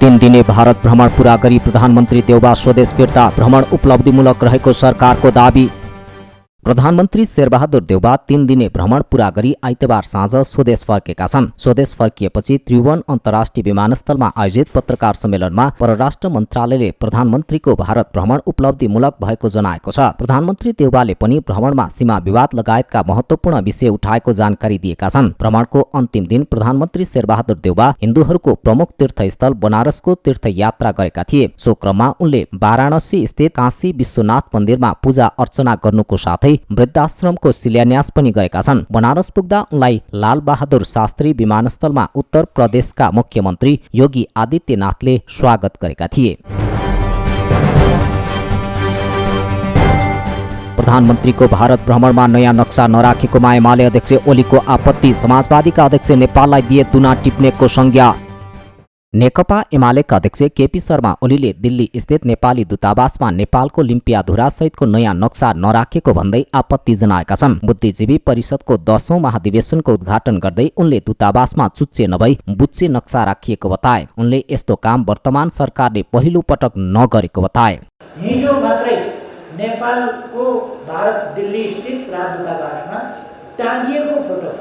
तीन दिने भारत भ्रमण पूरा गरी प्रधानमन्त्री देउबा स्वदेश फिर्ता। भ्रमण उपलब्धिमूलक रहेको सरकारको दाबी। प्रधानमन्त्री शेरबहादुर देउबा 3 दिने भ्रमण पूरा गरी आइतबार साँझ स्वदेश फर्केका छन्। स्वदेश फर्किएपछि त्रिभुवन अन्तर्राष्ट्रिय विमानस्थलमा आयोजित पत्रकार सम्मेलनमा परराष्ट्र मन्त्रालयले प्रधानमन्त्रीको भारत भ्रमण उपलब्धिमूलक भएको जनाएको छ। प्रधानमन्त्री देउबाले पनि भ्रमणमा सीमा विवाद लगायतका महत्त्वपूर्ण विषय उठाएको जानकारी दिएका छन्। भ्रमणको अन्तिम दिन प्रधानमन्त्री शेरबहादुर देउबा हिन्दूहरूको प्रमुख तीर्थस्थल बनारसको तीर्थयात्रा गरेका थिए। सो क्रममा उनले वाराणसी स्थित काशी विश्वनाथ मन्दिरमा पूजा अर्चना गर्नुको साथै वृद्धाश्रमको शिलान्यास पनि गरेका छन्। बनारस पुग्दा उनलाई लाल बहादुर शास्त्री विमानस्थलमा उत्तर प्रदेशका मुख्यमन्त्री योगी आदित्यनाथले स्वागत गरेका थिए। प्रधानमन्त्रीको भारत भ्रमणमा नयाँ नक्सा नराखेकोमा एमाले अध्यक्ष ओलीको आपत्ति। समाजवादीका अध्यक्ष नेपाललाई दिए तुना टिप्नेको संज्ञा। नेकपा एमालेका अध्यक्ष केपी शर्मा ओलीले दिल्ली स्थित नेपाली दूतावासमा नेपालको लिम्पियाधुरा सहितको नयाँ नक्सा नराखेको भन्दै आपत्ति जनाएका छन्। बुद्धिजीवी परिषदको 10औं महाधिवेशनको उद्घाटन गर्दै उनले दूतावासमा चुच्चे नभई बुच्चे नक्सा राखिएको बताए। उनले यस्तो काम वर्तमान सरकारले पहिलो पटक नगरेको बताए। हिजो मात्रै नेपालको भारत दिल्ली स्थित राजदूतावासमा टाँगिएको फोटो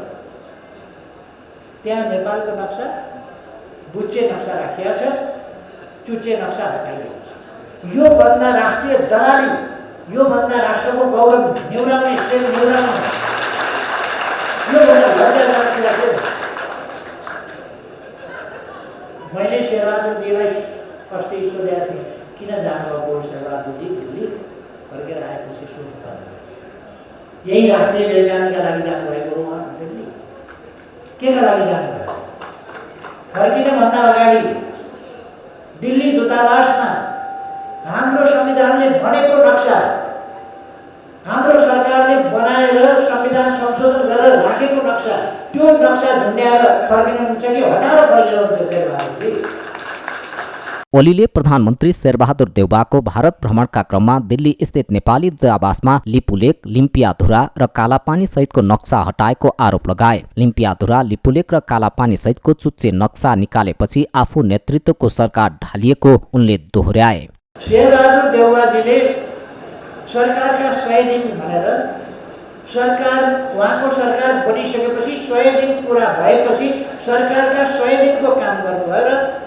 त्यहाँ नेपालको नक्सा बुच्चे नक्सा राखिया छ, चुच्चे नक्सा हटाइएको छ। यो भन्दा राष्ट्रिय दलाली, यो भन्दा राष्ट्रको गौरव न्यूराउने शेर न्यूराउने, यो भन्दा लज्जाजनक कुरा के हो? मैले शेरबहादुरजीलाई फर्स्टै सोधेको थिएँ, किन जानुभएको शेरबहादुरजी दिल्ली? फर्केर आएपछि सोध्नु यही राष्ट्रिय वैज्ञानिकका लागि जानुभएको हो उहाँ दिल्ली? केका लागि जानुभयो? फर्किनुभन्दा अगाडि दिल्ली दूतावासमा हाम्रो संविधानले भनेको नक्सा, हाम्रो सरकारले बनाएर संविधान संशोधन गरेर राखेको नक्सा, त्यो नक्सा झुन्ड्याएर फर्किनुहुन्छ कि हटाएर फर्किनुहुन्छ शेरबहादुरजी? ओलीले प्रधानमन्त्री शेरबहादुर देउबाको भारत भ्रमणका क्रममा दिल्ली स्थित नेपाली दूतावासमा लिपुलेक, लिम्पियाधुरा र कालापानी सहितको नक्सा हटाएको आरोप लगाए। लिम्पियाधुरा, लिपुलेक र कालापानी सहितको चुच्चे नक्सा निकालेपछि आफू नेतृत्वको सरकार ढालिएको उनले दोहोर्याए। शेरबहादुर देउबाजीले सरकारका 100 दिन भनेर उहाँको सरकार बनिसकेपछि 100 दिन पुरा भएपछि सरकारका 100 दिनको काम गर्नुभयो र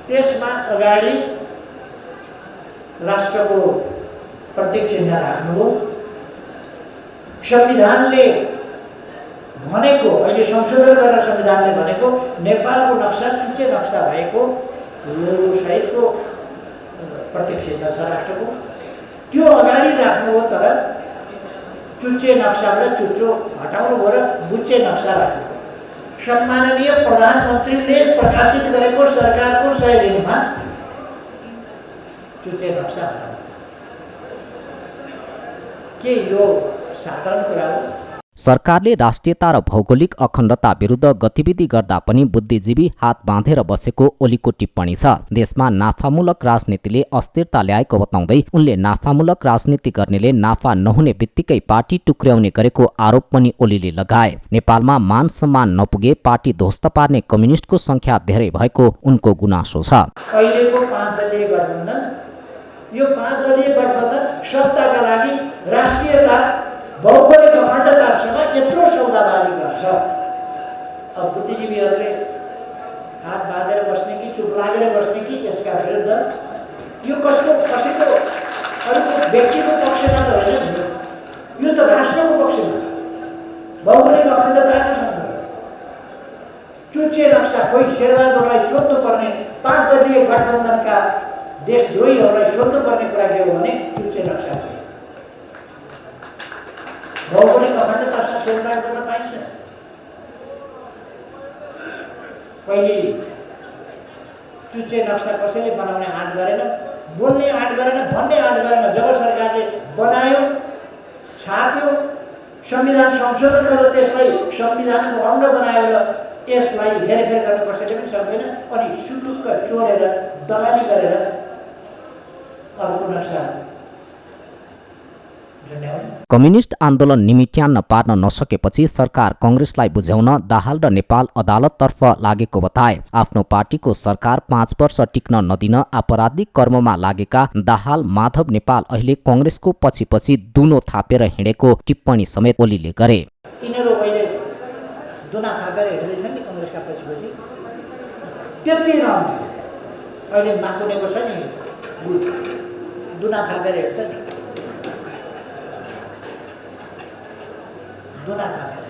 त्यसमा अगाडि राष्ट्रको प्रतीक चिन्ह राख्नुभयो। संविधानले भनेको, अहिले संशोधन गरेर संविधानले भनेको नेपालको नक्सा चुच्चे नक्सा भएको लोगो सहितको प्रतीक चिन्ह छ राष्ट्रको, त्यो अगाडि राख्नुभयो। तर चुच्चे नक्साबाट चुच्चो हटाउनु भयो र बुच्चे नक्सा राख्नुभयो। सम्माननीय प्रधानमन्त्रीले प्रकाशित गरेको सरकारको 100 दिनमा चुच्चे नक्सा हटाउनु के यो साधारण कुरा हो? सरकारले राष्ट्रियता र भौगोलिक अखण्डता विरुद्ध गतिविधि गर्दा पनि बुद्धिजीवी हात बाँधेर बसेको ओलीको टिप्पणी छ। देशमा नाफामूलक राजनीतिले अस्थिरता ल्याएको बताउँदै उनले नाफामूलक राजनीति गर्नेले नाफा नहुने बित्तिकै पार्टी टुक्र्याउने गरेको आरोप पनि ओलीले लगाए। नेपालमा मान सम्मान नपुगे पार्टी ध्वस्त पार्ने कम्युनिस्टको संख्या धेरै भएको उनको गुनासो छ। अहिलेको 5 दलीय गठबन्धन, यो 5 दलीय गठबन्धन सत्ताका लागि राष्ट्रियता भौगोलिक अखण्डतासँग यत्रो सौदाबाजी गर्छ। अब बुद्धिजीवीहरूले हात बाँधेर बस्ने कि चुप लागेर बस्ने कि यसका विरुद्ध? यो कसैको अरूको व्यक्तिको पक्षमा त होइन नि, यो त राष्ट्रको पक्षमा, भौगोलिक अखण्डताको सन्दर्भ। चुच्चे नक्सा खोइ शेरबहादुरलाई सोध्नुपर्ने, 5 दलीय गठबन्धनका देशद्रोहीहरूलाई सोध्नुपर्ने कुरा के हो भने चुच्चे नक्सा खोइ। भौगोलिक अखण्डतासँग छेडछाड गर्न पाइन्छ? पहिले चुच्चे नक्सा कसैले बनाउने आँट गरेन, बोल्ने आँट गरेन, भन्ने आँट गरेन। जब सरकारले बनायो, छाप्यो, संविधान संशोधन गरेर त्यसलाई संविधानको अङ्ग बनायो र यसलाई हेरफेर गर्न कसैले पनि सक्दैन। अनि सुटुक्क चोरेर दलाली गरेर अर्को नक्सा झुन्ड्याउने। कम्युनिस्ट आन्दोलन निमिट्यान्न पार्न नसकेपछि सरकार कङ्ग्रेसलाई बुझ्याउन दाहाल र नेपाल अदालततर्फ लागेको बताए। आफ्नो पार्टीको सरकार 5 वर्ष टिक्न नदिन आपराधिक कर्ममा लागेका दाहाल माधव नेपाल अहिले कङ्ग्रेसको पछि दुनो थापेर हिँडेको टिप्पणी समेत ओलीले गरे। यिनीहरू अहिले दुना थापेर हिँड्दैछन् नि कङ्ग्रेसका पछि त्यति रहन्थ्यो। अहिले माकुनेको छ नि दुना थापेर हिँड्छ नि, दुना थापेर।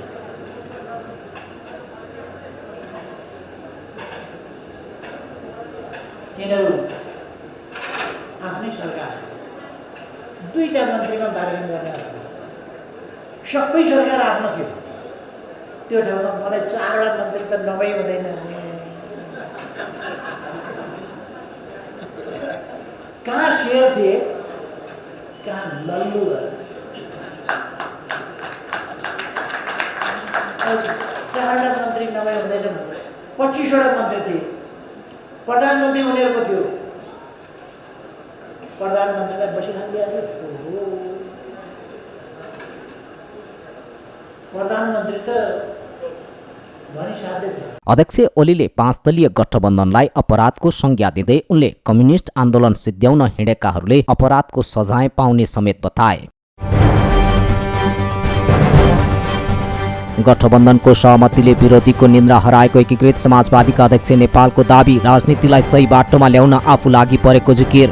यिनीहरू आफ्नै सरकार, दुईटा मन्त्रीमा बार्गेन गर्ने, सबै सरकार आफ्नो थियो। त्यो ठाउँमा मलाई 4वटा मन्त्री त नभई हुँदैन। कहाँ शेर थिए, कहाँ लल्लु। 4वटा मन्त्री नभई हुँदैन भने 25वटा मन्त्री थिए। प्रधानमन्त्री उनीहरूको थियो। प्रधानमन्त्रीलाई बसिखान्छ अरे प्रधानमन्त्री त भनिसाध्यै छ। अध्यक्ष ओलीले 5 दलीय गठबन्धनलाई अपराधको संज्ञा दिँदै उनले कम्युनिस्ट आन्दोलन सिद्ध्याउन हिँडेकाहरूले अपराधको सजाय पाउने समेत बताए। गठबन्धनको सहमतिले विरोधीको निन्द्रा हराएको एकीकृत समाजवादीका अध्यक्ष नेपालको दाबी। राजनीतिलाई सही बाटोमा ल्याउन आफू लागि परेको जिकिर।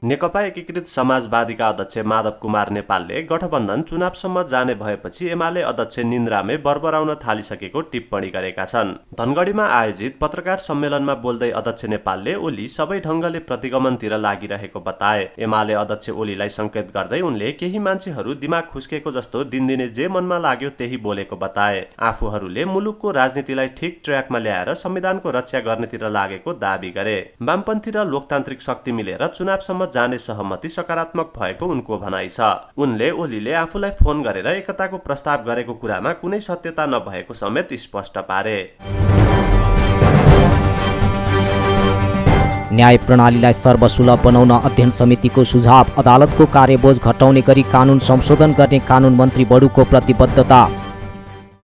नेकपा एकीकृत समाजवादीका अध्यक्ष माधव कुमार नेपालले गठबन्धन चुनावसम्म जाने भएपछि एमाले अध्यक्ष निन्द्रामै बरबराउन थालिसकेको टिप्पणी गरेका छन्। धनगढीमा आयोजित पत्रकार सम्मेलनमा बोल्दै अध्यक्ष नेपालले ओली सबै ढङ्गले प्रतिगमनतिर लागिरहेको बताए। एमाले अध्यक्ष ओलीलाई संकेत गर्दै उनले केही मान्छेहरू दिमाग खुस्केको जस्तो दिनदिनै जे मनमा लाग्यो त्यही बोलेको बताए। आफूहरूले मुलुकको राजनीतिलाई ठिक ट्र्याकमा ल्याएर संविधानको रक्षा गर्नेतिर लागेको दाबी गरे। वामपन्थी र लोकतान्त्रिक शक्ति मिलेर चुनावसम्म जाने सहमति सकारात्मक भएको उनको भनाइ छ। उनले ओलीले आफूलाई फोन गरेर एकताको प्रस्ताव गरेको कुरामा कुनै सत्यता नभएको समेत स्पष्ट पारे। न्याय प्रणालीलाई सर्वसुलभ बनाउन अध्ययन समितिको सुझाव। अदालतको कार्यबोझ घटाउने गरी कानून संशोधन गर्ने कानून मन्त्री बडुको प्रतिबद्धता।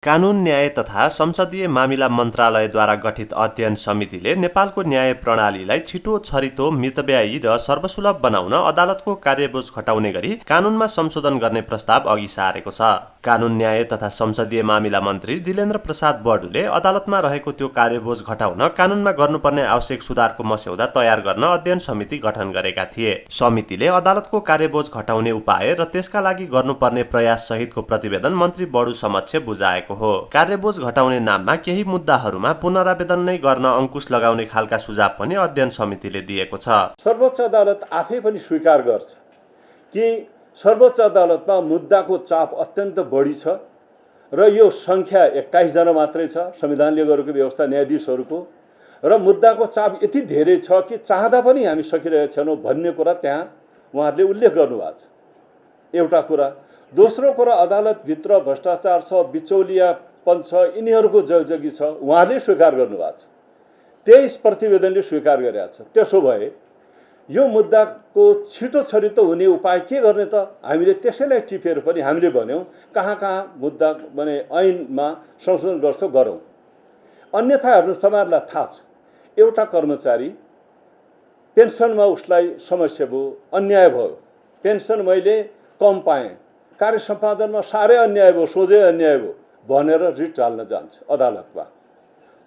कानून न्याय तथा संसदीय मामिला मन्त्रालयद्वारा गठित अध्ययन समितिले नेपालको न्याय प्रणालीलाई छिटो छरितो मितव्ययी र सर्वसुलभ बनाउन अदालतको कार्यबोझ घटाउने गरी कानूनमा संशोधन गर्ने प्रस्ताव अघि सारेको छ। कानून न्याय तथा संसदीय मामिला मन्त्री दिलेन्द्र प्रसाद बडुले अदालतमा रहेको त्यो कार्यबोझ घटाउन कानूनमा गर्नुपर्ने आवश्यक सुधारको मस्यौदा तयार गर्न अध्ययन समिति गठन गरेका थिए। समितिले अदालतको कार्यबोझ घटाउने उपाय र त्यसका लागि गर्नुपर्ने प्रयास सहितको प्रतिवेदन मन्त्री बडु समक्ष बुझाएको हो। कार्यबोझ घटाउने नाममा केही मुद्दाहरूमा पुनरावेदन नै गर्न अंकुश लगाउने खालका सुझाव पनि अध्ययन समितिले दिएको छ। सर्वोच्च अदालत आफै पनि स्वीकार गर्छ कि सर्वोच्च अदालतमा मुद्दाको चाप अत्यन्त बढी छ र यो संख्या 21 जना मात्रै छ संविधानले गरेको व्यवस्था न्यायाधीशहरूको, र मुद्दाको चाप यति धेरै छ कि चाहँदा पनि हामी सकिरहेका छैनौँ भन्ने कुरा त्यहाँ उहाँहरूले उल्लेख गर्नुभएको छ। एउटा कुरा। दोस्रो कुरा, अदालतभित्र भ्रष्टाचार छ, बिचौलियापन छ, यिनीहरूको जगजगी छ, उहाँहरूले स्वीकार गर्नुभएको छ। त्यही प्रतिवेदनले स्वीकार गरेका छ। त्यसो भए यो मुद्दाको छिटो छरितो हुने उपाय के गर्ने त? हामीले त्यसैलाई टिपेर पनि हामीले भन्यौँ कहाँ कहाँ मुद्दा माने ऐनमा संशोधन गर्छौँ गरौँ। अन्यथा हेर्नुहोस्, तपाईँहरूलाई थाहा छ, एउटा कर्मचारी पेन्सनमा उसलाई समस्या भयो, अन्याय भयो, पेन्सन मैले कम पाएँ, कार्य सम्पादनमा साह्रै अन्याय भयो, सोझै अन्याय भयो भनेर रिट हाल्न जान्छ अदालतमा।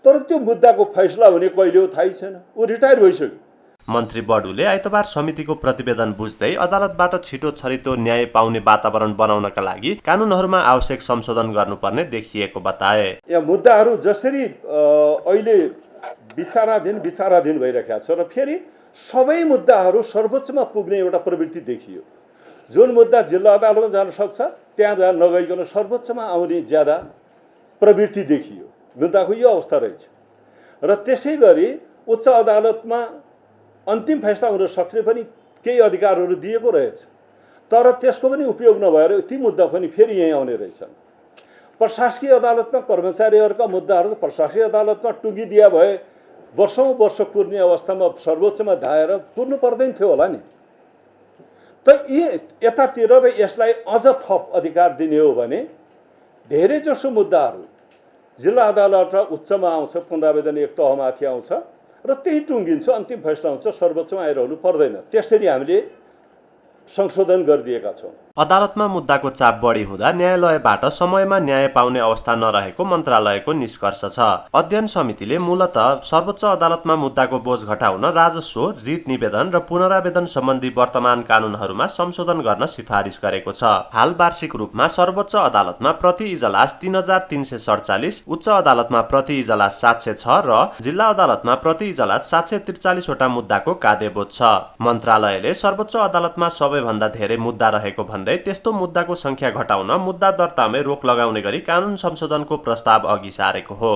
तर त्यो मुद्दाको फैसला हुने कहिले हो थाहै छैन, ऊ रिटायर भइसक्यो। मन्त्री बडुले आइतबार समितिको प्रतिवेदन बुझ्दै अदालतबाट छिटो छरितो न्याय पाउने वातावरण बनाउनका लागि कानूनहरूमा आवश्यक संशोधन गर्नुपर्ने देखिएको बताए। यहाँ मुद्दाहरू जसरी अहिले विचाराधीन भइरहेका छ र फेरि सबै मुद्दाहरू सर्वोच्चमा पुग्ने एउटा प्रवृत्ति देखियो। जुन मुद्दा जिल्ला अदालतमा जान सक्छ त्यहाँ नगइकन सर्वोच्चमा आउने ज्यादा प्रवृत्ति देखियो। मुद्दाको यो अवस्था रहेछ र त्यसै गरी उच्च अदालतमा अन्तिम फैसला हुन सक्ने पनि केही अधिकारहरू दिएको रहेछ, तर त्यसको पनि उपयोग नभएर ती मुद्दा पनि फेरि यहीँ आउने रहेछन्। प्रशासकीय अदालतमा कर्मचारीहरूका मुद्दाहरू प्रशासकीय अदालतमा टुङ्गिदिया भए वर्ष कुर्ने अवस्थामा सर्वोच्चमा धाएर कुर्नु पर्दैन थियो होला नि। त यी यतातिर र यसलाई अझ थप अधिकार दिने हो भने धेरैजसो मुद्दाहरू जिल्ला अदालत र उच्चमा आउँछ, पुनरावेदन एक तहमाथि आउँछ र त्यही टुङ्गिन्छ, अन्तिम फैसला हुन्छ, सर्वोच्चमा आइरहनु पर्दैन। त्यसरी हामीले संशोधन गरिदिएका छौँ। अदालतमा मुद्दाको चाप बढी हुँदा न्यायालयबाट समयमा न्याय पाउने अवस्था नरहेको मन्त्रालयको निष्कर्ष छ। अध्ययन समितिले मूलत सर्वोच्च अदालतमा मुद्दाको बोझ घटाउन राजस्व, रिट निवेदन र पुनरावेदन सम्बन्धी वर्तमान कानुनहरूमा संशोधन गर्न सिफारिस गरेको छ। हाल वार्षिक रूपमा सर्वोच्च अदालतमा प्रति इजलास 3347, उच्च अदालतमा प्रति इजलास 706 र जिल्ला अदालतमा प्रति इजलास 743 वटा मुद्दाको कार्यबोध छ। मन्त्रालयले सर्वोच्च अदालतमा सबैभन्दा धेरै मुद्दा रहेको त्यस्तो मुद्दाको संख्या घटाउन मुद्दा दर्तामै रोक लगाउने गरी कानुन संशोधनको प्रस्ताव अघि सारेको हो।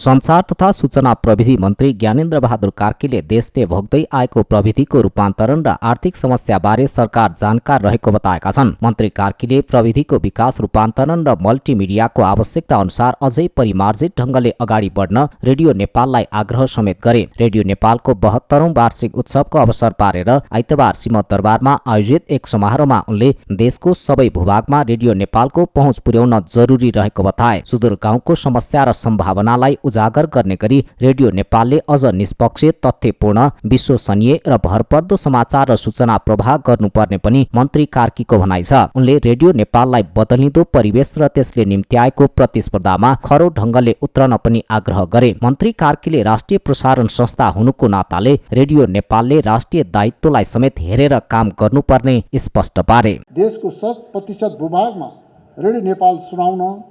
सञ्चार तथा सूचना प्रविधि मन्त्री ज्ञानेन्द्र बहादुर कार्कीले देशले भोग्दै आएको प्रविधिको रूपान्तरण र आर्थिक समस्याबारे सरकार जानकार रहेको बताएका छन्। मन्त्री कार्कीले प्रविधिको विकास, रूपान्तरण र मल्टिमिडियाको आवश्यकता अनुसार अझै परिमार्जित ढङ्गले अगाडि बढ्न रेडियो नेपाललाई आग्रह समेत गरे। रेडियो नेपालको 72औं वार्षिक उत्सवको अवसर पारेर आइतबार सिंहदरबारमा आयोजित एक समारोहमा उनले देशको सबै भूभागमा रेडियो नेपालको पहुँच पुर्याउन जरुरी रहेको बताए। सुदूर गाउँको समस्या र सम्भावनालाई उजागर गर्ने गरी रेडियो नेपालले अझ निष्पक्ष, तथ्यपूर्ण, विश्वसनीय र भरपर्दो समाचार र सूचना प्रवाह गर्नुपर्ने पनि मन्त्री कार्कीको भनाइ छ। उनले रेडियो नेपाललाई बदलिँदो परिवेश र त्यसले निम्त्याएको प्रतिस्पर्धामा खरो ढङ्गले उत्रन पनि आग्रह गरे। मन्त्री कार्कीले राष्ट्रिय प्रसारण संस्था हुनुको नाताले रेडियो नेपालले राष्ट्रिय दायित्वलाई समेत हेरेर काम गर्नुपर्ने स्पष्ट पारे। देशको 100% भूभागमा रेडियो नेपाल सुनाउन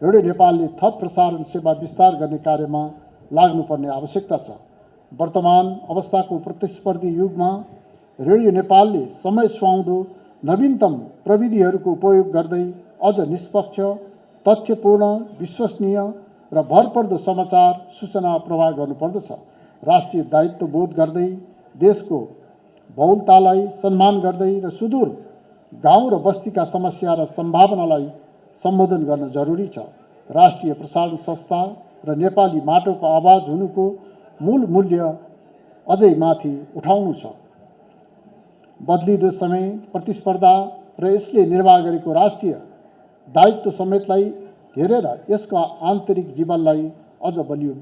रेडियो नेपालले थप प्रसारण सेवा विस्तार गर्ने कार्यमा लाग्नुपर्ने आवश्यकता छ। वर्तमान अवस्थाको प्रतिस्पर्धी युगमा रेडियो नेपालले समय सुहाउँदो नवीनतम प्रविधिहरूको उपयोग गर्दै अझ निष्पक्ष, तथ्यपूर्ण, विश्वसनीय र भरपर्दो समाचार सूचना प्रवाह गर्नुपर्दछ। राष्ट्रिय दायित्व बोध गर्दै, देशको बहुलतालाई सम्मान गर्दै र सुदूर गाउँ र बस्तीका समस्या र सम्भावनालाई सम्बोधन गर्न जरुरी छ। राष्ट्रिय प्रसारण संस्था र नेपाली माटोको आवाज हुनुको मूल मूल्य अझै माथि उठाउनु छ। बदलिँदो समय, प्रतिस्पर्धा र यसले निर्वाह गरेको राष्ट्रिय दायित्व समेतलाई हेरेर यसको आन्तरिक जीवनलाई अझ बलियो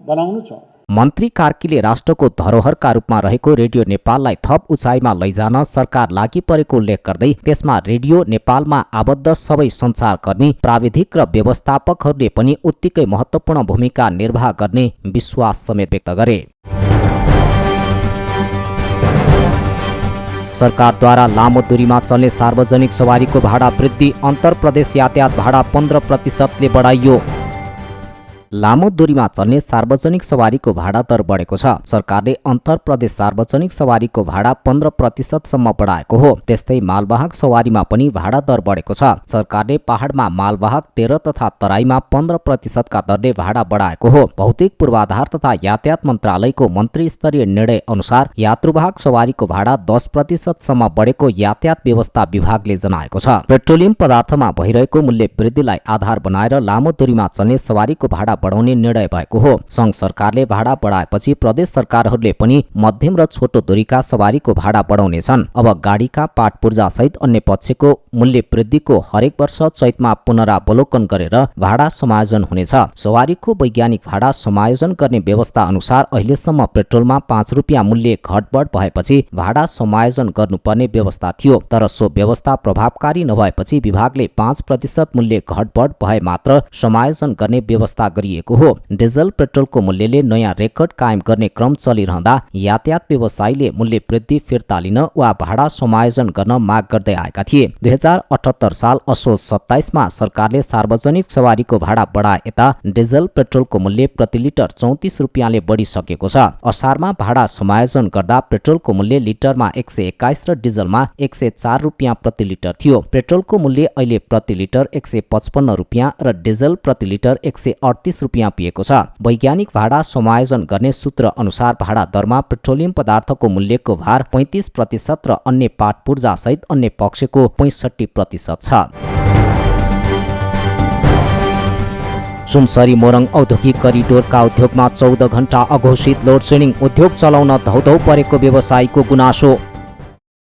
बनाउनु छ। मन्त्री कार्कीले राष्ट्रको धरोहरका रूपमा रहेको रेडियो नेपाललाई थप उचाइमा लैजान सरकार लागि परेको उल्लेख गर्दै त्यसमा रेडियो नेपालमा आबद्ध सबै सञ्चारकर्मी, प्राविधिक र व्यवस्थापकहरूले पनि उत्तिकै महत्त्वपूर्ण भूमिका निर्वाह गर्ने विश्वास समेत व्यक्त गरे। सरकारद्वारा लामो दूरीमा चल्ने सार्वजनिक सवारीको भाडा वृद्धि, अन्तरप्रदेश यातायात भाडा 15%ले बढाइयो। लामो दूरीमा चल्ने सार्वजनिक सवारीको भाडा दर बढेको छ। सरकारले अन्तरप्रदेश सार्वजनिक सवारीको भाडा 15% बढाएको हो। त्यस्तै मालवाहक सवारीमा पनि भाडा दर बढेको छ। सरकारले पहाडमा मालवाहक 13 तथा तराईमा 15% का दरले भाडा बढाएको हो। भौतिक पूर्वाधार तथा यातायात मन्त्रालयको मन्त्री स्तरीय निर्णय अनुसार यात्रुवाहक सवारीको भाडा 10% बढेको यातायात व्यवस्था विभागले जनाएको छ। पेट्रोलियम पदार्थमा भइरहेको मूल्य वृद्धिलाई आधार बनाएर लामो दूरीमा चल्ने सवारीको भाडा बढाउने निर्णय भएको हो। संघ सरकारले भाडा बढाएपछि प्रदेश सरकारहरूले पनि मध्यम र छोटो दूरीका सवारीको भाडा बढाउनेछन्। अब गाडीका पार्ट पूर्जा सहित अन्य पक्षको मूल्य वृद्धिको हरेक वर्ष चैतमा पुनरावलोकन गरेर भाडा समायोजन हुनेछ। सवारीको वैज्ञानिक भाडा समायोजन गर्ने व्यवस्था अनुसार अहिलेसम्म पेट्रोलमा 5 रुपियाँ मूल्य घटबढ भएपछि भाडा समायोजन गर्नुपर्ने व्यवस्था थियो। तर सो व्यवस्था प्रभावकारी नभएपछि विभागले 5% मूल्य घटबढ भए मात्र समायोजन गर्ने व्यवस्था गरिएको हो। डिजल पेट्रोलको मूल्यले नयाँ रेकर्ड कायम गर्ने क्रम चलिरहँदा यातायात व्यवसायीले मूल्य वृद्धि फिर्ता लिन वा भाडा समायोजन गर्न माग गर्दै आएका थिए। 2078 साल असोज 27 मा सरकारले सार्वजनिक सवारीको भाडा बढाए यता डिजल पेट्रोलको मूल्य प्रति लिटर 34 रुपियाँले बढिसकेको छ। असारमा भाडा समायोजन गर्दा पेट्रोलको मूल्य लिटरमा 121 र डिजलमा 104 रुपियाँ प्रति लिटर थियो। पेट्रोलको मूल्य अहिले प्रति लिटर 155 रुपियाँ र डिजल प्रति लिटर 138 रुपियाँ पिएको छ। वैज्ञानिक भाडा समायोजन गर्ने सूत्र अनुसार भाडा दरमा पेट्रोलियम पदार्थको मूल्यको भार 35% र अन्य पार्ट पूर्जा सहित अन्य पक्षको 65% छ। सुनसरी मोरङ औद्योगिक करिडोरका उद्योगमा 14 घण्टा अघोषित लोड सेडिङ, उद्योग चलाउन धौधौ परेको व्यवसायीको गुनासो।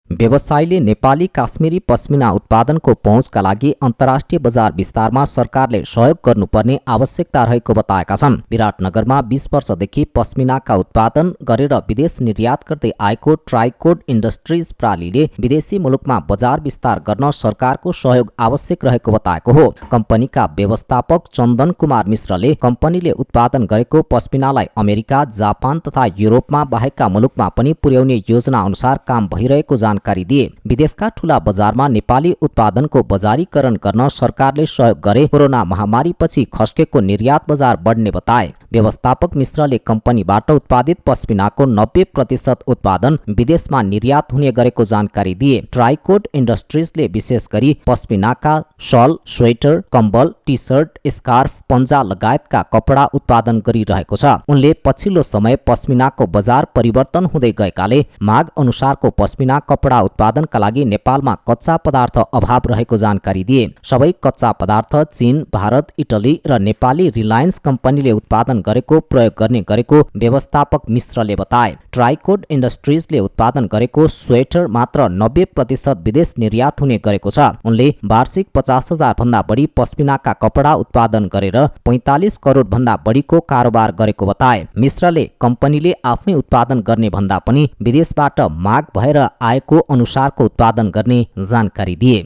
व्यवसायीले नेपाली काश्मिरी पश्मिना उत्पादनको पहुँचका लागि अन्तर्राष्ट्रिय बजार विस्तारमा सरकारले सहयोग गर्नुपर्ने आवश्यकता रहेको बताएका छन्। विराटनगरमा 20 वर्षदेखि पश्मिनाका उत्पादन गरेर विदेश निर्यात गर्दै आएको ट्राइकोड इन्डस्ट्रिज प्रालीले विदेशी मुलुकमा बजार विस्तार गर्न सरकारको सहयोग आवश्यक रहेको बताएको हो। कम्पनीका व्यवस्थापक चन्दन कुमार मिश्रले कम्पनीले उत्पादन गरेको पश्मिनालाई अमेरिका, जापान तथा युरोपमा बाहेकका मुलुकमा पनि पुर्याउने योजना अनुसार काम भइरहेको जानकारी दिए। विदेशका ठूला बजारमा नेपाली उत्पादनको बजारीकरण गर्न सरकारले सहयोग गरे कोरोना महामारीपछि खस्केको निर्यात बजार बढ्ने बताए। व्यवस्थापक मिश्रले कम्पनीबाट उत्पादित पश्मिनाको 90% उत्पादन विदेशमा निर्यात हुने गरेको जानकारी दिए। ट्राइकोड इन्डस्ट्रिजले विशेष गरी पश्मिनाका सल, स्वेटर, कम्बल, टी सर्ट, स्कार्फ, पन्जा लगायतका कपडा उत्पादन गरिरहेको छ। उनले पछिल्लो समय पश्मिनाको बजार परिवर्तन हुँदै गएकाले माग अनुसारको पश्मिना कपडा उत्पादनका लागि नेपालमा कच्चा पदार्थ अभाव रहेको जानकारी दिए। सबै कच्चा पदार्थ चीन, भारत, इटली र नेपाली रिलायन्स कम्पनीले उत्पादन गरेको प्रयोग गर्ने गरेको व्यवस्थापक मिश्रले बताए। ट्राइकोड इन्डस्ट्रिजले उत्पादन गरेको स्वेटर मात्र 90% विदेश निर्यात हुने गरेको छ। उनले वार्षिक 50,000 भन्दा बढी पश्मिनाका कपडा उत्पादन गरेर 45 करोड भन्दा बढीको कारोबार गरेको बताए। मिश्रले कम्पनीले आफै उत्पादन गर्ने भन्दा पनि विदेशबाट माग भएर आएको अनुसारको उत्पादन गर्ने जानकारी दिए।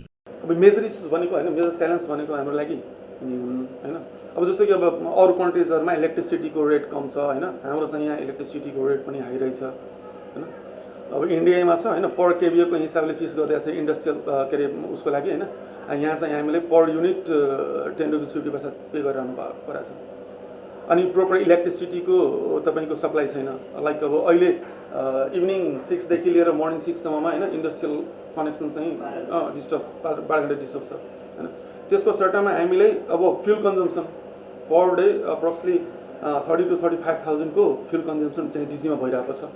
अब मेजर इस्युज भनेको हैन, मेजर च्यालेन्ज भनेको हाम्रो लागि हैन, अब जस्तो कि अब अरू कन्ट्रिजहरुमा इलेक्ट्रिसिटीको रेट कम छ हैन, हाम्रो चाहिँ यहाँ इलेक्ट्रिसिटीको रेट पनि हाई रहेछ हैन। अब इन्डियामा छ हैन, पर केबिएको हिसाबले फिक्स गर्दै छ इन्डस्ट्रियल के रे उसको लागि हैन। यहाँ चाहिँ हामीले पर युनिट 10 रुपैयाँ 50 पैसा पे गरिरहनु परेछ। अनि प्रोपर इलेक्ट्रिसिटीको तपाईको सप्लाई छैन। लाइक अब अहिले इभिनिङ 6 देखि लिएर मर्निङ 6 सम्ममा हैन इन्डस्ट्रियल कनेक्सन चाहिँ डिस्टर्ब 12 घण्टा डिस्टर्ब छ हैन। त्यसको सट्टामा हामीले अब fuel consumption per day approximately 30 to 35,000 को फ्युल कन्जम्पसन चाहिँ डिजीमा भइरहेको छ।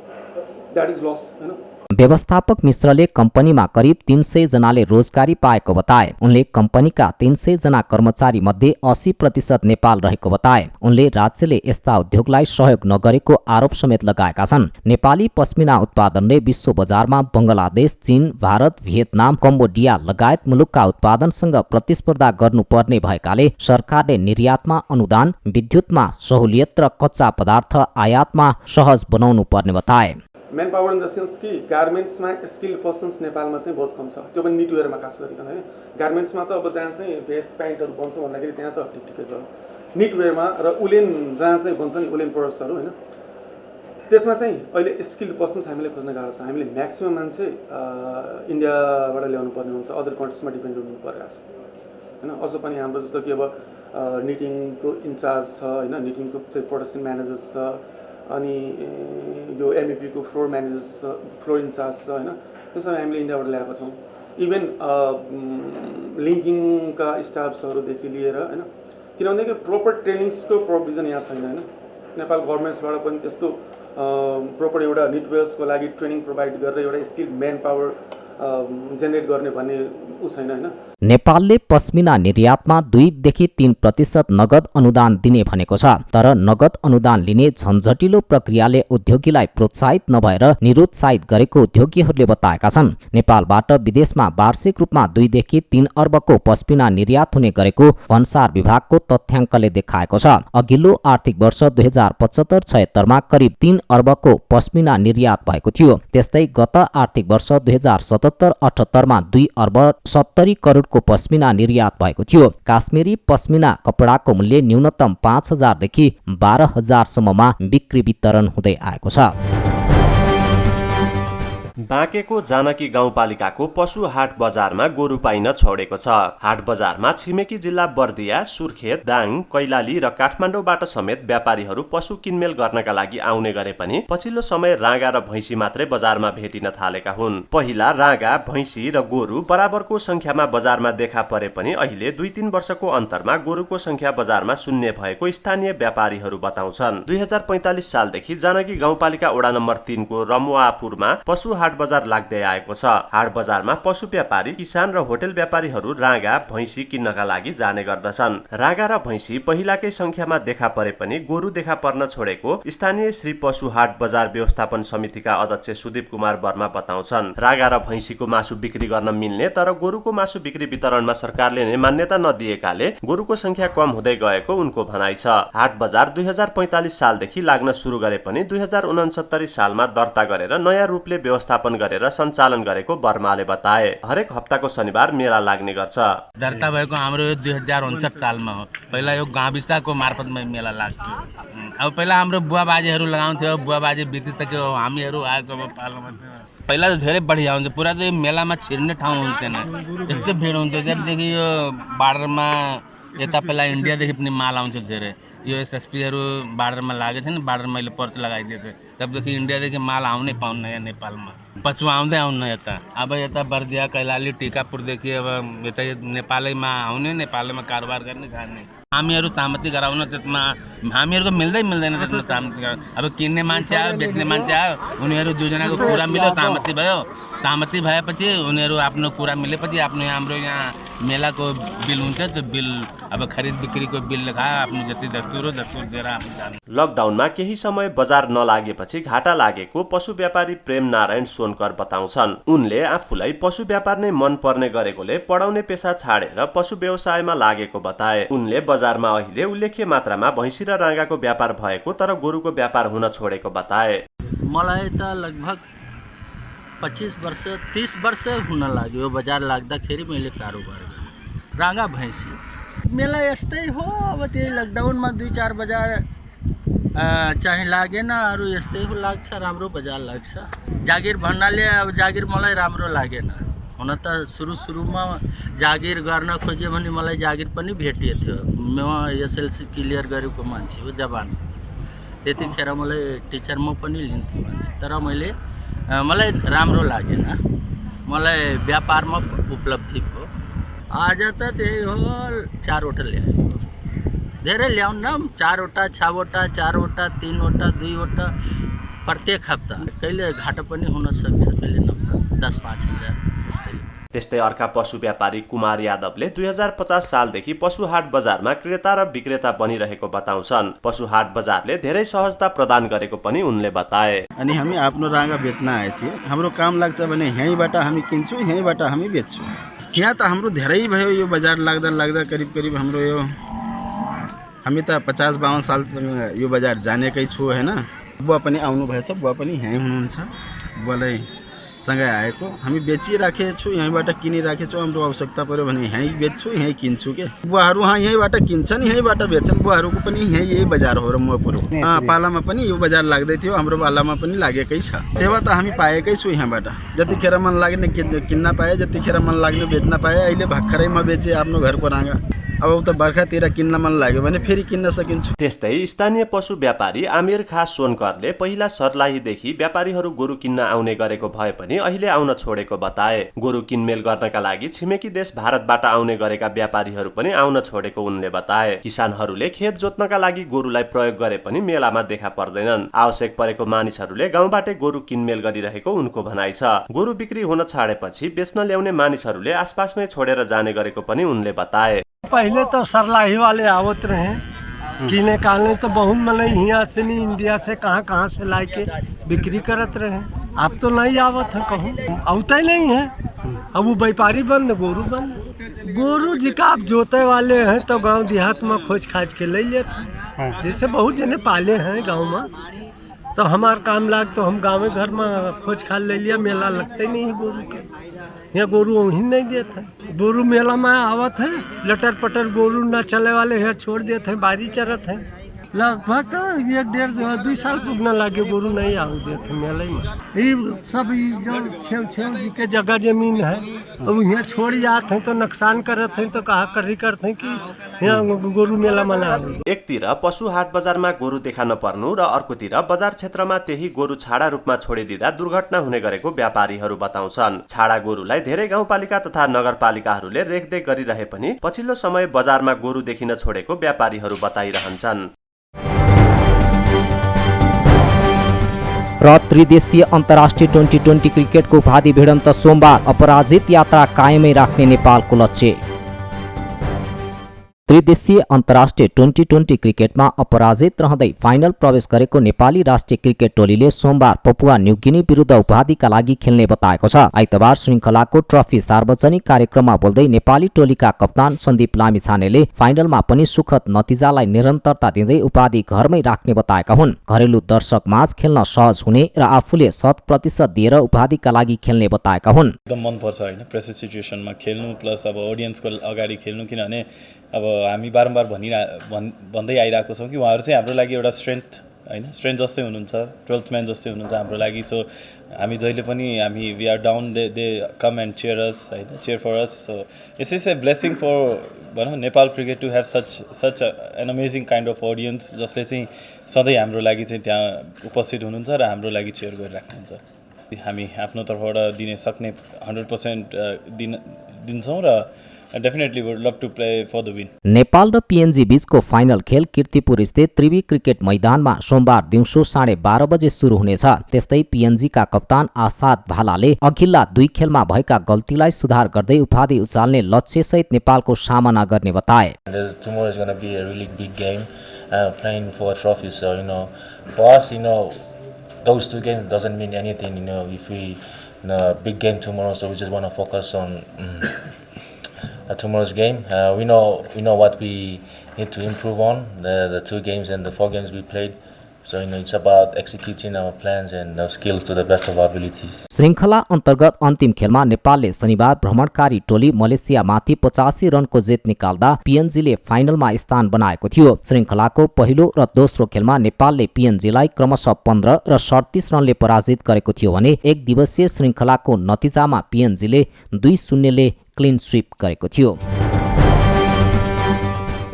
द्याट इज लस हैन। व्यवस्थापक मिश्रले कम्पनीमा करिब 300 जनाले रोजगारी पाएको बताए। उनले कम्पनीका 300 जना कर्मचारी मध्ये 80% नेपाल रहेको बताए। उनले राज्यले यस्ता उद्योगलाई सहयोग नगरेको आरोप समेत लगाएका छन्। नेपाली पश्मिना उत्पादनले विश्व बजारमा बंगलादेश, चीन, भारत, भियतनाम, कम्बोडिया लगायत मुलुकका उत्पादनसँग प्रतिस्पर्धा गर्नुपर्ने भएकाले सरकारले निर्यातमा अनुदान, विद्युतमा सहुलियत र कच्चा पदार्थ आयातमा सहज बनाउनु पर्ने बताए। मैन पावर इन द सेन्स कि गार्मेन्ट्समा स्किल्ड पर्सन्स नेपालमा चाहिँ बहुत कम छ, त्यो पनि निटवेयरमा खास गरिकन हैन। गार्मेन्ट्समा त अब जहाँ चाहिँ भेस्ट प्यान्टहरू बन्छ भन्दाखेरि त्यहाँ त ठिकै छ। निटवेयरमा र उलेन जहाँ चाहिँ बन्छ नि उलेन प्रोडक्ट्सहरू हैन, त्यसमा चाहिँ अहिले स्किल्ड पर्सन्स हामीले खोज्न गाह्रो छ। हामीले म्याक्सिमम मान्छे इन्डियाबाट ल्याउनु पर्ने हुन्छ, अदर कन्ट्रिजमा डिपेन्ड हुनु परिरहेको छ हैन। अझ पनि हाम्रो जस्तो कि अब निटिङको इन्चार्ज छ हैन, निटिङको चाहिँ प्रोडक्सन म्यानेजर छ, अनि यो एमइपीको फ्लोर म्यानेजर्स छ, फ्लोर इन्चार्ज छ हैन। त्यसमा हामीले इन्डियाबाट ल्याएको छौँ। इभन लिङ्किङका स्टाफ्सहरूदेखि लिएर हैन, किनभने प्रोपर ट्रेनिङ्सको प्रोभिजन यहाँ छैन हैन। नेपाल गभर्मेन्ट्सबाट पनि त्यस्तो प्रोपर एउटा निटवेयर्सको लागि ट्रेनिङ प्रोभाइड गरेर एउटा स्किल्ड म्यान पावर जेनेरेट गर्ने भन्ने उ छैन हैन। नेपालले पश्मिना निर्यातमा 2 देखि 3% नगद अनुदान दिने भनेको छ। तर नगद अनुदान लिने झन्झटिलो प्रक्रियाले उद्योगीलाई प्रोत्साहित नभएर निरुत्साहित गरेको उद्योगीहरूले बताएका छन्। नेपालबाट विदेशमा वार्षिक रूपमा 2 देखि 3 अर्बको पश्मिना निर्यात हुने गरेको भन्सार विभागको तथ्याङ्कले देखाएको छ। अघिल्लो आर्थिक वर्ष 2075-76 मा करिब 3 अर्बको पश्मिना निर्यात भएको थियो। त्यस्तै गत आर्थिक वर्ष 2077-78 मा 2 अर्ब 70 करोड को पश्मिना निर्यात भएको थियो। काश्मिरी पश्मिना कपडाको मूल्य न्यूनतम 5,000 देखि 12,000 सम्ममा बिक्री वितरण हुँदै आएको छ। बाँकेको जानकी गाउँपालिकाको पशु हाट बजारमा गोरु पाइन छोडेको छ। हाट बजारमा छिमेकी जिल्ला बर्दिया, सुर्खेत, दाङ, कैलाली र काठमाडौँबाट समेत व्यापारीहरू पशु किनमेल गर्नका लागि आउने गरे पनि पछिल्लो समय राँगा र भैँसी मात्रै बजारमा भेटिन थालेका हुन्। पहिला राँगा, भैँसी र गोरु बराबरको संख्यामा बजारमा देखा परे पनि अहिले 2-3 वर्षको अन्तरमा गोरुको संख्या बजारमा शून्य भएको स्थानीय व्यापारीहरू बताउँछन्। 2045 सालदेखि जानकी गाउँपालिका वडा नम्बर 3 को रमुवापुरमा पशु हाट हाट बजार लाग्दै आएको छ। हाट बजारमा पशु व्यापारी, किसान र होटल व्यापारीहरू राँगा, भैँसी किन्नका लागि जाने गर्दछन्। राँगा र भैँसी पहिलाकै संख्यामा देखा परे पनि गोरु देखा पर्न छोडेको स्थानीय श्री पशु हाट बजार व्यवस्थापन समितिका अध्यक्ष सुदीप कुमार वर्मा बताउँछन्। राँगा र भैँसीको मासु बिक्री गर्न मिल्ने तर गोरुको मासु बिक्री वितरणमा सरकारले नै मान्यता नदिएकाले गोरुको संख्या कम हुँदै गएको उनको भनाइ छ। हाट बजार 2045 सालदेखि लाग्न सुरु गरे पनि 2069 सालमा दर्ता गरेर नयाँ रूपले व्यवस्थापन गरेर सञ्चालन गरेको वर्माले बताए। हरेक हप्ताको शनिबार मेला लाग्ने गर्छ। दर्ता भएको हाम्रो 2059 सालमा हो। पहिला यो गाविसको मार्फतमा मेला लाग्थ्यो। अब पहिला हाम्रो बुवा बाजेहरू लगाउँथ्यो, बुवा बाजे बितिसक्यो, हामीहरू आएको पालोमा थियो। पहिला त धेरै बढिया हुन्थ्यो, पुरा त यो मेलामा छिर्ने ठाउँ हुन्थेन, यस्तो भिड हुन्थ्यो। जबदेखि यो बार्डरमा यता पहिला इन्डियादेखि पनि माल आउँथ्यो धेरै। यो एसएसपीहरू बार्डरमा लागेको थियो नि, बार्डर मैले पर्च लगाइदिएको थिएँ, तबदेखि इन्डियादेखि माल आउनै पाउन्न यहाँ नेपालमा। पशु आउँदै आउन्न यता। अब यता बर्दिया, कैलाली, टिकापुरदेखि अब यता नेपालैमा आउने, नेपालैमा कारोबार गर्ने जाने। हामीहरू सहमति गराउन त्यसमा हामीहरूको मिल्दैन त्यसमा सहमति गराउन। अब किन्ने मान्छे आयो, बेच्ने मान्छे आयो, उनीहरू दुईजनाको कुरा मिल्यो, सहमति भयो। सहमति भएपछि उनीहरू आफ्नो कुरा मिलेपछि आफ्नो हाम्रो यहाँ मेलाको बिल हुन्छ, त्यो बिल अब खरिद बिक्रीको बिल लेखायो, आफ्नो जति दस्तुर हो दस्तुर दिएर आफ्नो जानु। लकडाउनमा केही समय बजार नलागेपछि घाटा लागेको पशु व्यापारी प्रेम नारायण सोनकर बताउँछन्। उनले आफूलाई पशु व्यापार नै मन पर्ने गरेकोले पढाउने पेसा छाडेर पशु व्यवसायमा लागेको बताए। उनले बजारमा अहिले उल्लेख्य मात्रामा भैँसी र राँगाको व्यापार भएको तर गोरुको व्यापार हुन छोडेको बताए। मलाई त लगभग 25 वर्ष 30 वर्ष हुन लाग्यो बजार लाग्दाखेरि मैले कारोबार गरेँ। राँगा भैँसी मेला यस्तै हो। अब त्यही लकडाउनमा 2-4 बजार चाहे लागेन, अरू यस्तै हो लाग्छ, राम्रो बजार लाग्छ। जागिर भन्नाले अब जागिर मलाई राम्रो लागेन। हुन त सुरुमा जागिर गर्न खोज्यो भने मलाई जागिर पनि भेटिएको थियो। म एसएलसी क्लियर गरेको मान्छे हो, जवान। त्यतिखेर मलाई टिचरमा पनि लिन्थेँ मान्छे, तर मलाई राम्रो लागेन। मलाई व्यापारमा उपलब्धि भयो। आज त त्यही हो, 4वटा ल्यायो। धेरै ल्याउन 4वटा, 6वटा, 4वटा, 3वटा, 2वटा प्रत्येक हप्ता। कहिले घाटा पनि हुन सक्छ, कहिले नफा 10-5 हजार यस्तै। त्यस्तै अर्का पशु व्यापारी कुमार यादवले 2050 सालदेखि पशु हाट बजारमा क्रेता र विक्रेता बनिरहेको बताउँछन्। पशु हाट बजारले धेरै सहजता प्रदान गरेको पनि उनले बताए। अनि हामी आफ्नो राँगा बेच्न आए थिए। हाम्रो काम लाग्छ भने यहीँबाट हामी किन्छौँ, यहीँबाट हामी बेच्छौँ। यहाँ त हाम्रो धेरै भयो यो बजार लाग्दा करिब हाम्रो यो हामी त 50-52 सालसँग यो बजार जानेकै छु हैन। बुवा पनि आउनुभएछ, बुवा पनि यहीँ हुनुहुन्छ। बुवालाई सँगै आएको हामी बेचिराखेको छु, यहीँबाट किनिराखेको छु। हाम्रो आवश्यकता पऱ्यो भने यहीँ बेच्छु, यहीँ किन्छु के। बुवाहरू यहीँबाट किन्छन्, यहीँबाट बेच्छन्। बुवाहरूको पनि यही बजार हो र मपुरो। पालामा पनि यो बजार लाग्दै थियो, हाम्रो पालामा पनि लागेकै छ। सेवा त हामी पाएकै छु यहाँबाट। जतिखेर मन लाग्ने किन्न पाएँ, जतिखेर मन लाग्ने बेच्न पाएँ। अहिले भर्खरै म बेचेँ आफ्नो घरको राँगा। अब उता बर्खातिर किन्न मन लाग्यो भने फेरि किन्न सकिन्छ। त्यस्तै स्थानीय पशु व्यापारी आमिर खाँ सोनकरले पहिला सर्लाहीदेखि व्यापारीहरू गोरु किन्न आउने गरेको भए पनि अहिले आउन छोडेको बताए। गोरु किनमेल गर्नका लागि छिमेकी देश भारतबाट आउने गरेका व्यापारीहरू पनि आउन छोडेको उनले बताए। किसानहरूले खेत जोत्नका लागि गोरुलाई प्रयोग गरे पनि मेलामा देखा पर्दैनन्। आवश्यक परेको मानिसहरूले गाउँबाटै गोरु किनमेल गरिरहेको उनको भनाइ छ। गोरु बिक्री हुन छाडेपछि बेच्न ल्याउने मानिसहरूले आसपासमै छोडेर जाने गरेको पनि उनले बताए। पहले तो सरलाही वाले आवत रहे किने काले, तो बहुत मतलब यहाँ से नहीं, इंडिया से कहाँ से ला के बिक्री करत रहे। अब तो नहीं आवत है, कहूँ आवता ही नहीं है। अब वो व्यापारी बंद, गोरू बंद। गोरू जी का आप जोते वाले हैं तो गांव देहात में खोज खाज के ले लेते हैं। जैसे बहुत जने पाले हैं गांव में, तो हमार काम लाग तो हम गाँव घर में खोज खाज ले लिया। मेला लगता ही नहीं है गोरू के, यहाँ गोरू वहीं नहीं देते हैं। गोरू मेला में आवत है, लटर पटर गोरू न चले वाले हैं छोड़ देते हैं, बारी चरत हैं। लगभग तो 1-1.5-2 साल पुगना लगे गोरू नहीं आऊ देते मेले में। ये सब जो छेव जी के जगह जमीन है अब यहाँ छोड़ जाते हैं तो नुकसान करते हैं, तो कहा करते हैं कि यहाँ गोरू मेला मना। एकतिर पशु हाट बजारमा गोरु देखा नपर्नु र अर्कोतिर बजार क्षेत्रमा त्यही गोरु छाडा रूपमा छोडिदिँदा दुर्घटना हुने गरेको व्यापारीहरू बताउँछन्। छाडा गोरुलाई धेरै गाउँपालिका तथा नगरपालिकाहरूले रेखदेख गरिरहे पनि पछिल्लो समय बजारमा गोरु देखिन छोडेको व्यापारीहरू बताइरहन्छन्। र त्रिदेशीय अन्तर्राष्ट्रिय ट्वेन्टी क्रिकेटको उपाधि भिडन्त सोमबार, अपराजित यात्रा कायमै राख्ने नेपालको लक्ष्य। त्रिदेशीय अन्तर्राष्ट्रिय ट्वेन्टी क्रिकेटमा अपराजित रहँदै फाइनल प्रवेश गरेको नेपाली राष्ट्रिय क्रिकेट टोलीले सोमबार पपुवा न्युगिनी विरुद्ध उपाधिका लागि खेल्ने बताएको छ। आइतबार श्रृङ्खलाको ट्रफी सार्वजनिक कार्यक्रममा बोल्दै नेपाली टोलीका कप्तान सन्दीप लामिछानेले फाइनलमा पनि सुखद नतिजालाई निरन्तरता दिँदै उपाधि घरमै राख्ने बताएका हुन्। घरेलु दर्शक माझ खेल्न सहज हुने र आफूले 100% दिएर उपाधिका लागि खेल्ने बताएका हुन्। एकदम मनपर्छ होइन, प्रेसर सिचुएसनमा खेल्नु प्लस अब अडियन्सको अगाडि खेल्नु, किनभने अब हामी बारम्बार भन्दै आइरहेको छौँ कि उहाँहरू चाहिँ हाम्रो लागि एउटा स्ट्रेन्थ जस्तै हुनुहुन्छ, 12th म्यान जस्तै हुनुहुन्छ हाम्रो लागि। सो हामी जहिले पनि we are down, they come and cheer for us. So it's is a blessing for भनौँ Nepal cricket to have such an amazing kind of audience जसले चाहिँ सधैँ हाम्रो लागि चाहिँ त्यहाँ उपस्थित हुनुहुन्छ र हाम्रो लागि चेयर गरिराख्नुहुन्छ। हामी आफ्नो तर्फबाट दिन सक्ने 100% दिन्छौँ र definitely would love to play for the win. Nepal र पिएनजी बीचको फाइनल खेल कीर्तिपुर स्थित त्रिवी क्रिकेट मैदानमा सोमबार दिउँसो 12:30 बजे सुरु हुनेछ। त्यस्तै पिएनजीका कप्तान आसाद भालाले अघिल्ला 2 खेलमा भएका गल्तीलाई सुधार गर्दै उपाधि उचाल्ने लक्ष्यसहित नेपालको सामना गर्ने बताए। Tomorrow is going to be a really big game, playing for a trophy. So for us, those 2 games doesn't mean anything. If we big game tomorrow, so we just want to focus on tomorrow's game. We know what we need to improve on the 2 games and the 4 games we played. So it's about executing our plans and our skills to the best of our abilities. श्रृङ्खला अन्तर्गत अन्तिम खेलमा नेपालले शनिबार भ्रमणकारी टोली मलेसियामाथि 85 रनको जित निकाल्दा पिएनजीले फाइनलमा स्थान बनाएको थियो। श्रृङ्खलाको पहिलो र दोस्रो खेलमा नेपालले पिएनजीलाई क्रमशः 15 र 37 रनले पराजित गरेको थियो भने एक दिवसीय श्रृङ्खलाको नतिजामा पिएनजीले 2-0 ले क्लिन स्वीप गरेको थियो।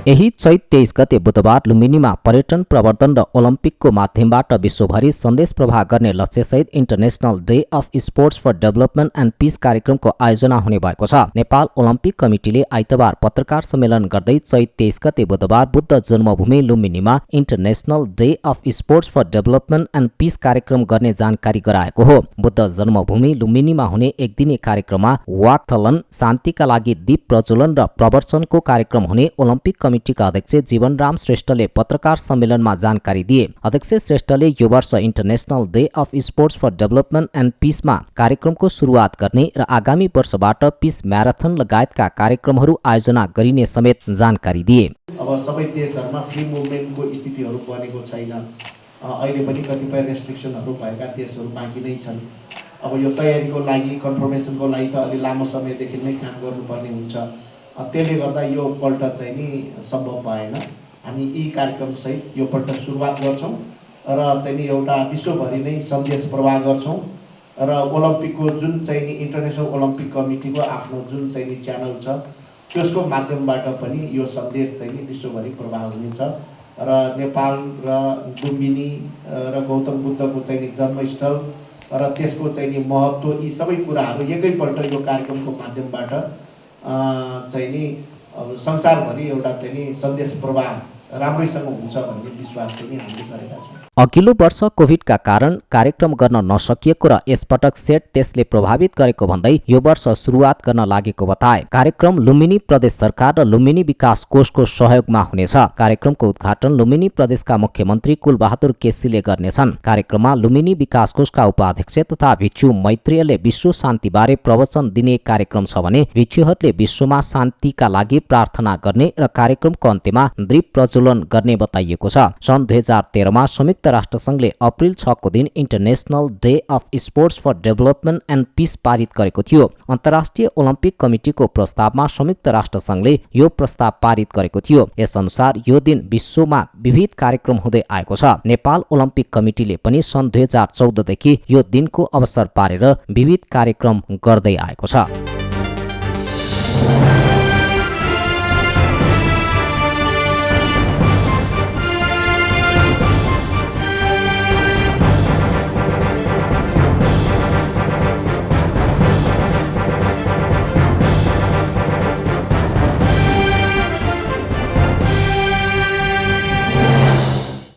यही चैत 23 गते बुधबार लुम्बिनीमा पर्यटन प्रवर्धन र ओलम्पिकको माध्यमबाट विश्वभरि सन्देश प्रवाह गर्ने लक्ष्यसहित international day of sports for development and peace कार्यक्रमको आयोजना हुने भएको छ। नेपाल ओलम्पिक कमिटीले आइतबार पत्रकार सम्मेलन गर्दै चैत 23 गते बुधबार बुद्ध जन्मभूमि लुम्बिनीमा international day of sports for development and peace कार्यक्रम गर्ने जानकारी गराएको हो। बुद्ध जन्मभूमि लुम्बिनीमा हुने एक दिने कार्यक्रममा वाकथलन, शान्तिका लागि दीप प्रज्वलन र प्रवर्चनको कार्यक्रम हुने ओलम्पिक कमिटीका अध्यक्ष जीवनराम श्रेष्ठले पत्रकार सम्मेलनमा जानकारी दिए। अध्यक्ष श्रेष्ठले यो वर्ष international day of sports for development and पिसमा कार्यक्रमको सुरुवात गर्ने र आगामी वर्षबाट पिस म्याराथन लगायतका कार्यक्रमहरू आयोजना गरिने समेत जानकारी दिए। अब सबै देशहरूमा फ्री मुभमेन्टको स्थितिहरू बनेको छैन। अहिले पनि कतिपय रेस्ट्रिक्सनहरू भएका देशहरू बाँकी नै छन्। अब यो तयारीको लागि, कन्फर्मेसनको लागि त अलि लामो समयदेखि नै काम गर्नुपर्ने हुन्छ। त्यसले गर्दा यो पल्ट चाहिँ नि सम्भव भएन। हामी यी कार्यक्रमसहित यो पल्ट सुरुवात गर्छौँ र चाहिँ नि एउटा विश्वभरि नै सन्देश प्रवाह गर्छौँ र ओलम्पिकको जुन चाहिँ नि इन्टरनेसनल ओलम्पिक कमिटीको आफ्नो जुन चाहिँ नि च्यानल छ त्यसको माध्यमबाट पनि यो सन्देश चाहिँ नि विश्वभरि प्रवाह हुनेछ र नेपाल र लुम्बिनी र गौतम बुद्धको चाहिँ नि जन्मस्थल र त्यसको चाहिँ नि महत्त्व, यी सबै कुराहरू एकैपल्ट यो कार्यक्रमको माध्यमबाट चाहिँ नि संसारभरि एउटा चाहिँ नि सन्देश प्रवाह राम्रैसँग हुन्छ भन्ने विश्वास पनि हामीले गरेका छौँ। अघिल्लो वर्ष कोभिडका कारण कार्यक्रम गर्न नसकिएको र यसपटक सेट त्यसले प्रभावित गरेको भन्दै यो वर्ष सुरुवात गर्न लागेको बताए। कार्यक्रम लुम्बिनी प्रदेश सरकार र लुम्बिनी विकास कोषको सहयोगमा हुनेछ। कार्यक्रमको उद्घाटन लुम्बिनी प्रदेशका मुख्यमन्त्री कुलबहादुर केसीले गर्नेछन्। कार्यक्रममा लुम्बिनी विकास कोषका उपाध्यक्ष तथा भिक्षु मैत्रेयले विश्व शान्तिबारे प्रवचन दिने कार्यक्रम छ भने भिक्षुहरूले विश्वमा शान्तिका लागि प्रार्थना गर्ने र कार्यक्रमको अन्त्यमा दीप प्रज्वलन गर्ने बताइएको छ। सन् 2013 मा संयुक्त राष्ट्रसङ्घले अप्रिल 6 को दिन international day of sports for development and peace पारित गरेको थियो। अन्तर्राष्ट्रिय ओलम्पिक कमिटीको प्रस्तावमा संयुक्त राष्ट्रसङ्घले यो प्रस्ताव पारित गरेको थियो। यसअनुसार यो दिन विश्वमा विविध कार्यक्रम हुँदै आएको छ। नेपाल ओलम्पिक कमिटीले पनि सन् 2014 देखि यो दिनको अवसर पारेर विविध कार्यक्रम गर्दै आएको छ।